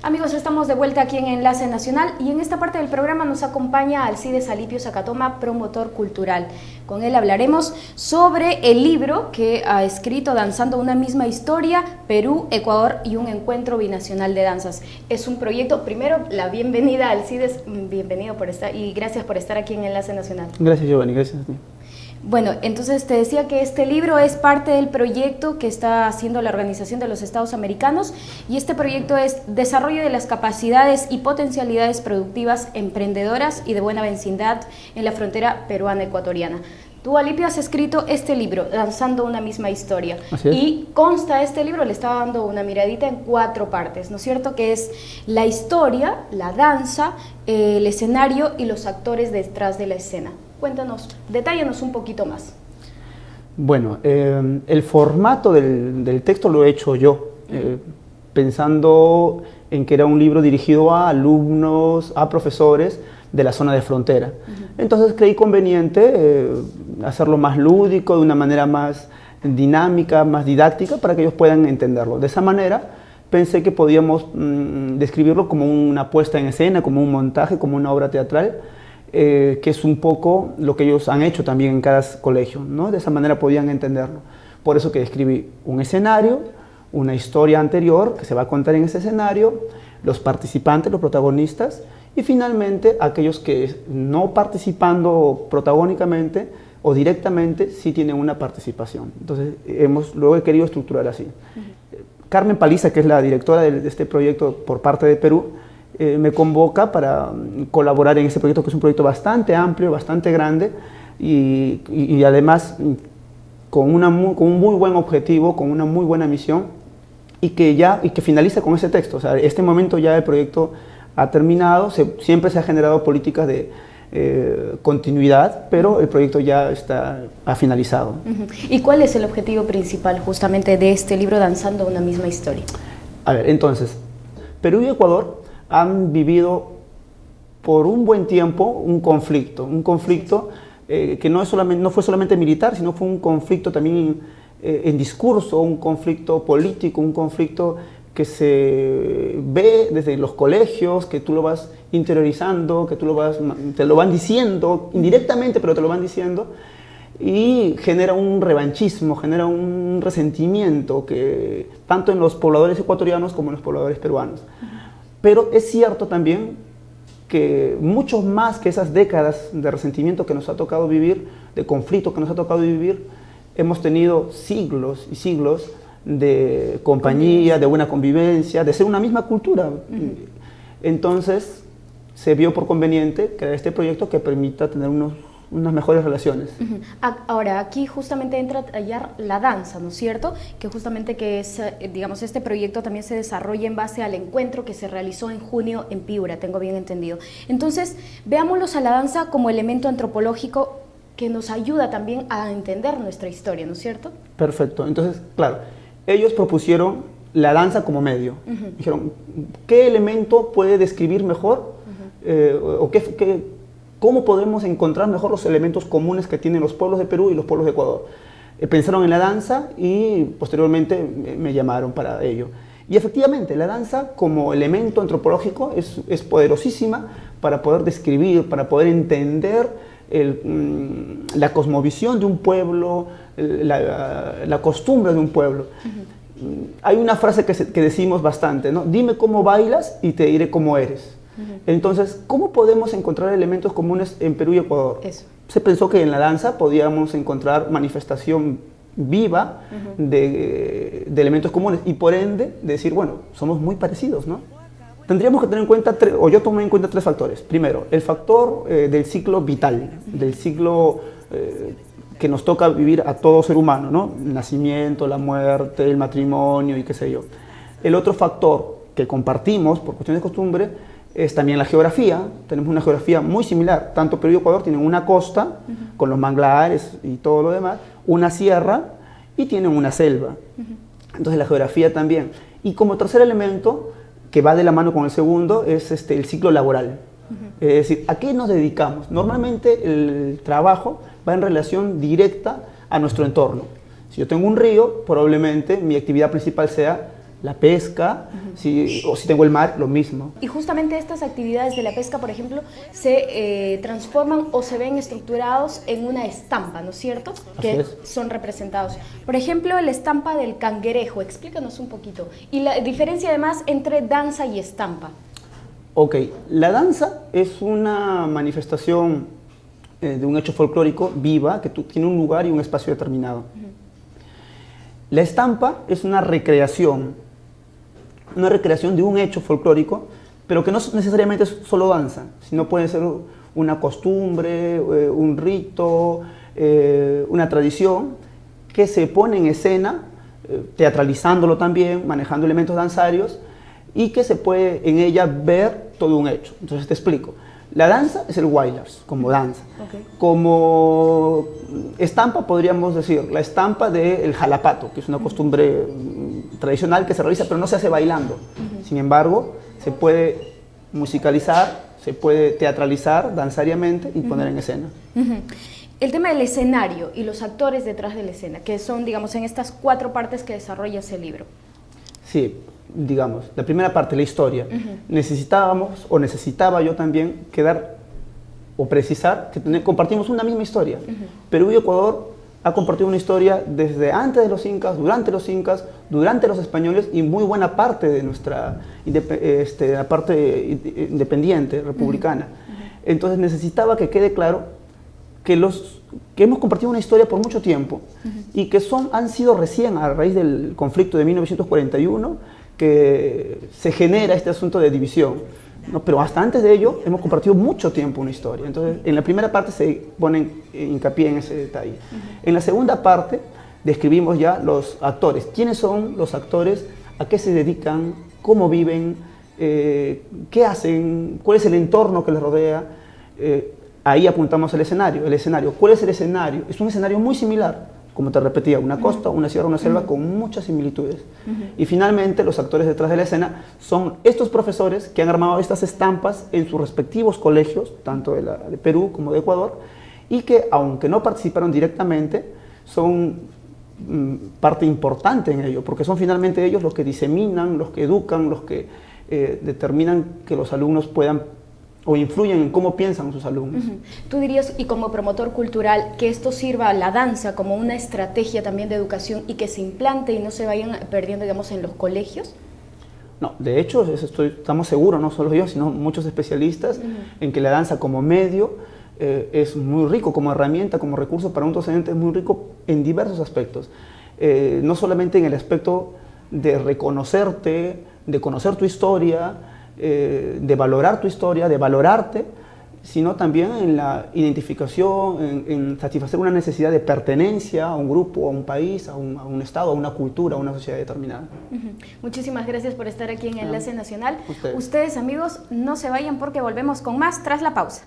Amigos, estamos de vuelta aquí en Enlace Nacional y en esta parte del programa nos acompaña Alcides Alipio Zacatoma, promotor cultural. Con él hablaremos sobre el libro que ha escrito Danzando una misma historia, Perú, Ecuador y un encuentro binacional de danzas. Es un proyecto, primero la bienvenida Alcides, bienvenido por estar y gracias por estar aquí en Enlace Nacional. Gracias Giovanni, gracias a ti. Bueno, entonces te decía que este libro es parte del proyecto que está haciendo la Organización de los Estados Americanos y este proyecto es Desarrollo de las capacidades y potencialidades productivas, emprendedoras y de buena vecindad en la frontera peruana-ecuatoriana. Tú, Alipio, has escrito este libro, Danzando una misma historia. Así es. Y consta este libro, le estaba dando una miradita en 4 partes, ¿no es cierto? Que es la historia, la danza, el escenario y los actores detrás de la escena. Cuéntanos, detállanos un poquito más. Bueno, el formato del texto lo he hecho yo, pensando en que era un libro dirigido a alumnos, a profesores de la zona de frontera. Entonces creí conveniente hacerlo más lúdico, de una manera más dinámica, más didáctica, para que ellos puedan entenderlo. De esa manera pensé que podíamos describirlo como una puesta en escena, como un montaje, como una obra teatral, que es un poco lo que ellos han hecho también en cada colegio, ¿no? De esa manera podían entenderlo. Por eso que describí un escenario, una historia anterior que se va a contar en ese escenario, los participantes, los protagonistas, y finalmente aquellos que no participando protagónicamente o directamente sí tienen una participación. Entonces luego he querido estructurar así. Carmen Paliza, que es la directora de este proyecto por parte de Perú, me convoca para colaborar en este proyecto, que es un proyecto bastante amplio, bastante grande y además con un muy buen objetivo, con una muy buena misión y que finaliza con ese texto. O sea, este momento ya el proyecto ha terminado, siempre se han generado políticas de continuidad, pero el proyecto ya ha finalizado. ¿Y cuál es el objetivo principal justamente de este libro, Danzando una misma historia? A ver, entonces, Perú y Ecuador han vivido por un buen tiempo un conflicto que no fue solamente militar, sino fue un conflicto también en discurso, un conflicto político, un conflicto que se ve desde los colegios, que tú lo vas interiorizando, que te lo van diciendo indirectamente, pero te lo van diciendo, y genera un revanchismo, genera un resentimiento que tanto en los pobladores ecuatorianos como en los pobladores peruanos. Pero es cierto también que mucho más que esas décadas de resentimiento que nos ha tocado vivir, de conflicto que nos ha tocado vivir, hemos tenido siglos y siglos de compañía, de buena convivencia, de ser una misma cultura. Entonces se vio por conveniente crear este proyecto que permita tener unas mejores relaciones. Ahora, aquí justamente entra ya la danza, ¿no es cierto? Que justamente que es, digamos, este proyecto también se desarrolla en base al encuentro que se realizó en junio en Piura, tengo bien entendido. Entonces, veámoslos a la danza como elemento antropológico que nos ayuda también a entender nuestra historia, ¿no es cierto? Perfecto. Entonces, claro, ellos propusieron la danza como medio. Dijeron, ¿qué elemento puede describir mejor o cómo podemos encontrar mejor los elementos comunes que tienen los pueblos de Perú y los pueblos de Ecuador? Pensaron en la danza y posteriormente me llamaron para ello. Y efectivamente, la danza como elemento antropológico es poderosísima para poder describir, para poder entender la cosmovisión de un pueblo, la costumbre de un pueblo. Hay una frase que decimos bastante, ¿no? Dime cómo bailas y te diré cómo eres. Entonces, ¿cómo podemos encontrar elementos comunes en Perú y Ecuador? Eso. Se pensó que en la danza podíamos encontrar manifestación viva de elementos comunes y por ende decir, bueno, somos muy parecidos, ¿no? Tendríamos que tener en cuenta, yo tomé en cuenta 3 factores. Primero, el factor del ciclo vital, del ciclo que nos toca vivir a todo ser humano, ¿no? El nacimiento, la muerte, el matrimonio y qué sé yo. El otro factor que compartimos por cuestiones de costumbre es también la geografía. Tenemos una geografía muy similar. Tanto Perú y Ecuador tienen una costa con los manglares y todo lo demás, una sierra y tienen una selva. Entonces la geografía también. Y como tercer elemento, que va de la mano con el segundo, es el ciclo laboral. Es decir, ¿a qué nos dedicamos? Normalmente el trabajo va en relación directa a nuestro entorno. Si yo tengo un río, probablemente mi actividad principal sea la pesca, o si tengo el mar, lo mismo. Y justamente estas actividades de la pesca, por ejemplo, se transforman o se ven estructurados en una estampa, ¿no es cierto? Que son representados. Por ejemplo, la estampa del cangrejo, explícanos un poquito. Y la diferencia además entre danza y estampa. Ok, la danza es una manifestación de un hecho folclórico viva que tiene un lugar y un espacio determinado. La estampa es una recreación de un hecho folclórico, pero que no necesariamente es solo danza, sino puede ser una costumbre, un rito, una tradición que se pone en escena, teatralizándolo también, manejando elementos danzarios, y que se puede en ella ver todo un hecho. Entonces te explico. La danza es el wailers, como danza. Okay. Como estampa podríamos decir la estampa del jalapato, que es una costumbre tradicional que se realiza pero no se hace bailando. Sin embargo, se puede musicalizar, se puede teatralizar danzariamente y poner en escena. El tema del escenario y los actores detrás de la escena, que son, digamos, en estas 4 partes que desarrolla ese libro. Sí, digamos, la primera parte, la historia. Necesitaba yo también quedar o precisar que compartimos una misma historia. Perú y Ecuador ha compartido una historia desde antes de los incas, durante los españoles y muy buena parte de nuestra parte independiente, republicana. Entonces necesitaba que quede claro que hemos compartido una historia por mucho tiempo y que han sido recién a raíz del conflicto de 1941 que se genera este asunto de división, ¿no? Pero hasta antes de ello hemos compartido mucho tiempo una historia. Entonces, en la primera parte se pone hincapié en ese detalle. En la segunda parte describimos ya los actores. ¿Quiénes son los actores? ¿A qué se dedican? ¿Cómo viven? ¿Qué hacen? ¿Cuál es el entorno que les rodea? Ahí apuntamos el escenario. ¿Cuál es el escenario? Es un escenario muy similar. Como te repetía, una costa, una sierra, una selva con muchas similitudes. Y finalmente los actores detrás de la escena son estos profesores que han armado estas estampas en sus respectivos colegios, tanto de Perú como de Ecuador, y que aunque no participaron directamente, son parte importante en ello, porque son finalmente ellos los que diseminan, los que educan, los que determinan que los alumnos puedan o influyen en cómo piensan sus alumnos. ¿Tú dirías, y como promotor cultural, que esto sirva a la danza como una estrategia también de educación y que se implante y no se vayan perdiendo, digamos, en los colegios? No, de hecho, estamos seguros, no solo yo, sino muchos especialistas, en que la danza como medio es muy rico, como herramienta, como recurso para un docente, es muy rico en diversos aspectos. No solamente en el aspecto de reconocerte, de conocer tu historia, de valorar tu historia, de valorarte, sino también en la identificación, en satisfacer una necesidad de pertenencia a un grupo, a un país, a un estado, a una cultura, a una sociedad determinada. Muchísimas gracias por estar aquí en Enlace Nacional. Ustedes, amigos, no se vayan porque volvemos con más tras la pausa.